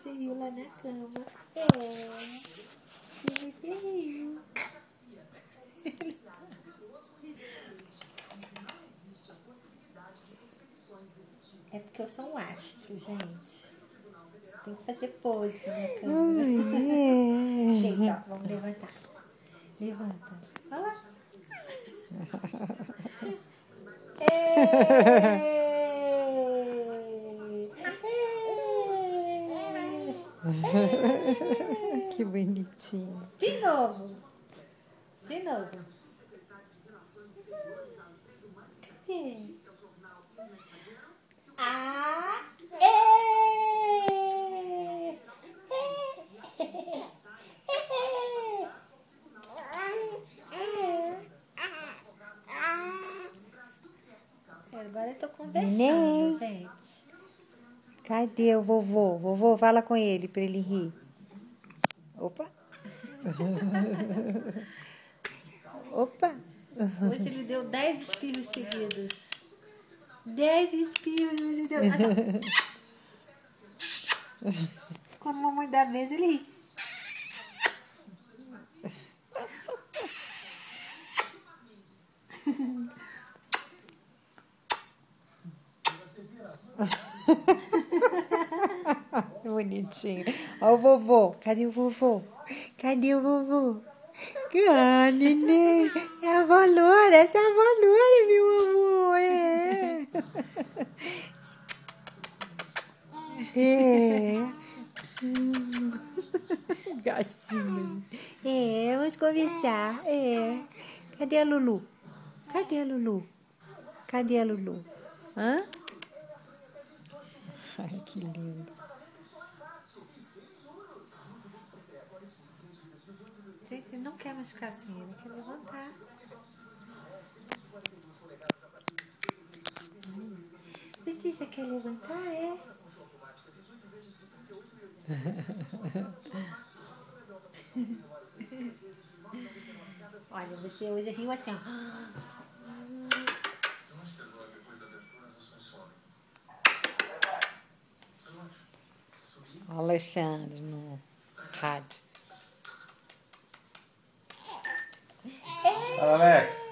você riu lá na cama. É. Se você riu. É porque eu sou um astro, gente. Tem que fazer pose na câmera. Deita, ó, vamos levantar. Levanta. Olha lá. Que bonitinho. De novo. De novo. Cadê? Ah! Agora eu tô conversando, Neném. gente. Cadê o vovô? Vovô, fala com ele pra ele rir. Opa. Opa. Hoje ele deu 10 espirros seguidos. 10 espirros ele deu. Quando a mamãe dá beijo, ele ri. Bonitinho. Ó o vovô. Cadê o vovô? Cadê o vovô? Ah, neném. É a avó Loura. Essa é a avó Loura, meu amor. É. Gacinho. É, vamos conversar. É. Cadê a Lulu? Cadê a Lulu? Cadê a Lulu? Hã? Ai, que lindo. Gente, ele não quer mais ficar assim, ele quer levantar. Letícia quer levantar, é? Olha, você hoje riu assim, ó. Alexandre no rádio. Fala, Alex.